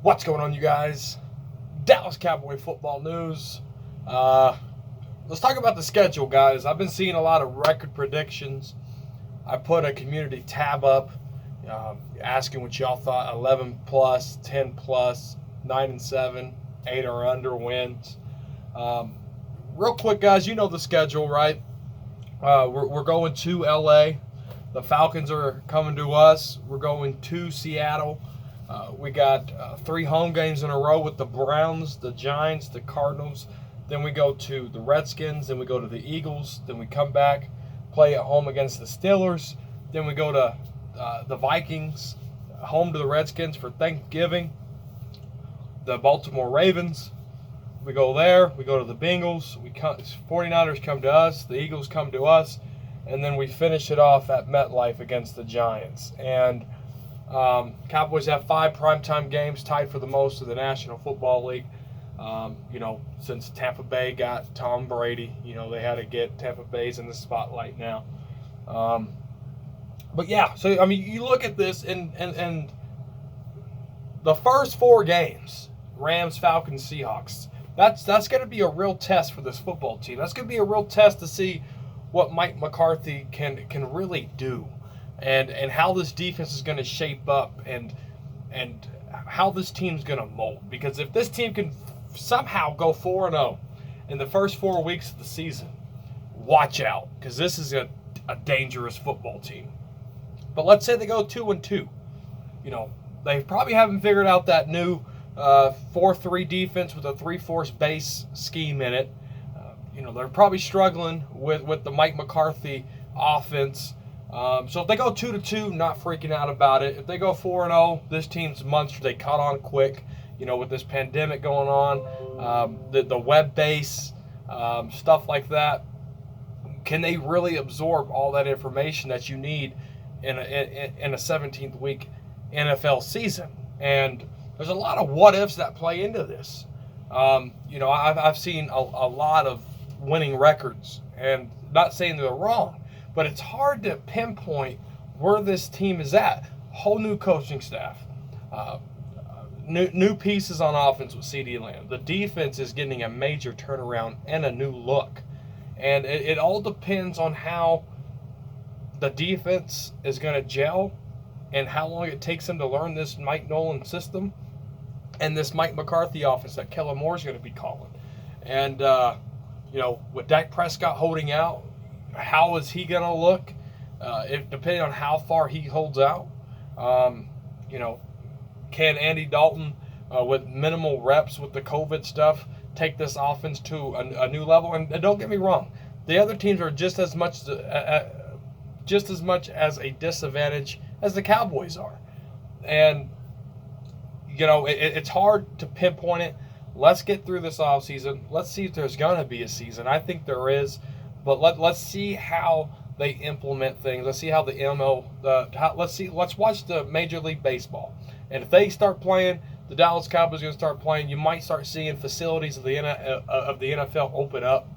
What's going on, you guys? Dallas Cowboy football news. Let's talk about the schedule, guys. I've been seeing a lot of record predictions. I put a community tab up asking what y'all thought: 11 plus, 10 plus, 9 and 7, 8 or under wins. Real quick, guys, you know the schedule, right? We're going to LA. The Falcons are coming to us. We're going to Seattle. We got 3 home games in a row with the Browns, the Giants, the Cardinals. Then we go to the Redskins. Then we go to the Eagles. Then we come back, play at home against the Steelers. Then we go to the Vikings, home to the Redskins for Thanksgiving. The Baltimore Ravens. We go there. We go to the Bengals. 49ers come to us. The Eagles come to us. And then we finish it off at MetLife against the Giants. And Cowboys have 5 primetime games, tied for the most of the National Football League. Since Tampa Bay got Tom Brady, they had to get Tampa Bay's in the spotlight now. You look at this and the first 4 games, Rams, Falcons, Seahawks, that's going to be a real test for this football team. That's going to be a real test to see what Mike McCarthy can really do, and how this defense is going to shape up, and how this team's going to mold. Because if this team can somehow go 4-0 in the first 4 weeks of the season, watch out, because this is a dangerous football team. But let's say they go 2-2. They probably haven't figured out that new 4-3 defense with a 3-4 base scheme in it. They're probably struggling with the Mike McCarthy offense. So if they go 2-2, not freaking out about it. If they go 4-0, this team's monster. They caught on quick, with this pandemic going on, the web base, stuff like that. Can they really absorb all that information that you need in a 17th week NFL season? And there's a lot of what ifs that play into this. I've seen a lot of winning records, and not saying they're wrong, but it's hard to pinpoint where this team is at. Whole new coaching staff, new pieces on offense with CeeDee Lamb. The defense is getting a major turnaround and a new look, and it all depends on how the defense is going to gel and how long it takes them to learn this Mike Nolan system and this Mike McCarthy offense that Kellen Moore is going to be calling. And with Dak Prescott holding out, how is he going to look? Depending on how far he holds out. Can Andy Dalton, with minimal reps with the COVID stuff, take this offense to a new level? And don't get me wrong, the other teams are just as much as a disadvantage as the Cowboys are. And it's hard to pinpoint it. Let's get through this offseason. Let's see if there's going to be a season. I think there is. But let's see how they implement things. Let's see how the let's watch the Major League Baseball. And if they start playing, the Dallas Cowboys are going to start playing. You might start seeing facilities of the NFL open up,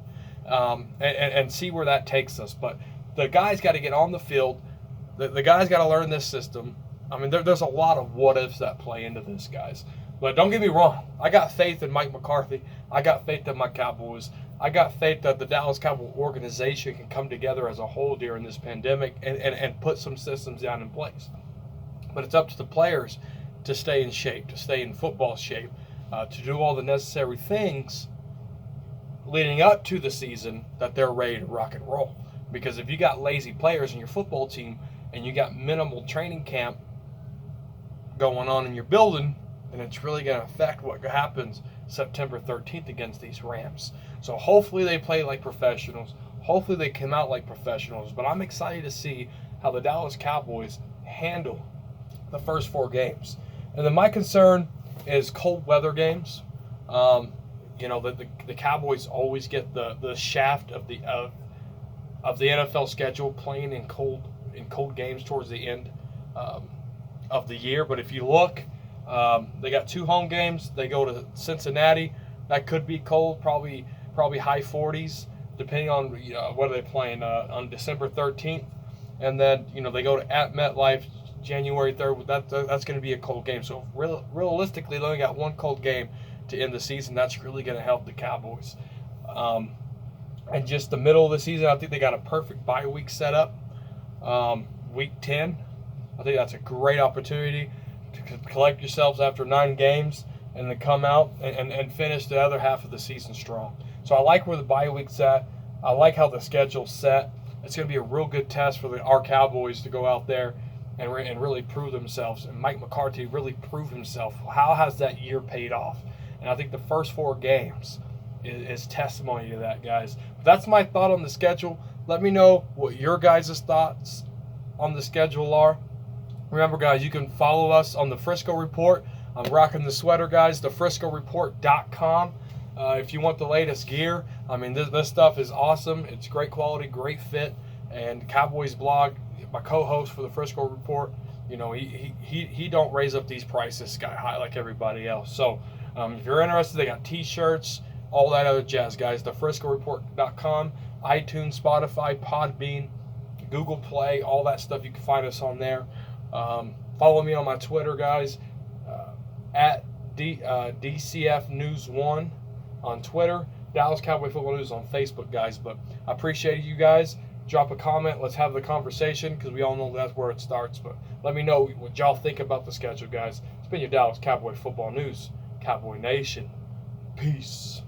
and see where that takes us. But the guys got to get on the field. The guys got to learn this system. There's a lot of what-ifs that play into this, guys. But don't get me wrong. I got faith in Mike McCarthy. I got faith in my Cowboys. I got faith that the Dallas Cowboys organization can come together as a whole during this pandemic and put some systems down in place. But it's up to the players to stay in shape, to stay in football shape, to do all the necessary things leading up to the season that they're ready to rock and roll. Because if you got lazy players in your football team and you got minimal training camp going on in your building, then it's really going to affect what happens September 13th against these Rams. So hopefully they play like professionals. Hopefully they come out like professionals. But I'm excited to see how the Dallas Cowboys handle the first 4 games. And then my concern is cold weather games. The Cowboys always get the shaft of the NFL schedule playing in cold games towards the end of the year. But if you look, they got 2 home games. They go to Cincinnati. That could be cold, probably high 40s, depending on whether they're playing on December 13th. And then they go to at MetLife January 3rd, that's going to be a cold game. So realistically, they only got one cold game to end the season. That's really going to help the Cowboys. And just the middle of the season, I think they got a perfect bye week set up. Week 10, I think that's a great opportunity to collect yourselves after 9 games and then come out and finish the other half of the season strong. So I like where the bye week's at. I like how the schedule's set. It's going to be a real good test for our Cowboys to go out there and really prove themselves. And Mike McCarthy really prove himself. How has that year paid off? And I think the first 4 games is testimony to that, guys. But that's my thought on the schedule. Let me know what your guys' thoughts on the schedule are. Remember, guys, you can follow us on the Frisco Report. I'm rocking the sweater, guys, thefriscoreport.com. If you want the latest gear, I mean, this stuff is awesome. It's great quality, great fit. And Cowboys Blog, my co-host for the Frisco Report, you know, he don't raise up these prices sky high like everybody else. So if you're interested, they got T-shirts, all that other jazz, guys. Thefriscoreport.com, iTunes, Spotify, Podbean, Google Play, all that stuff. You can find us on there. Follow me on my Twitter, guys, at DCF News 1 on Twitter, Dallas Cowboy Football News on Facebook, guys. But I appreciate you guys. Drop a comment. Let's have the conversation because we all know that's where it starts. But let me know what y'all think about the schedule, guys. It's been your Dallas Cowboy Football News. Cowboy Nation. Peace.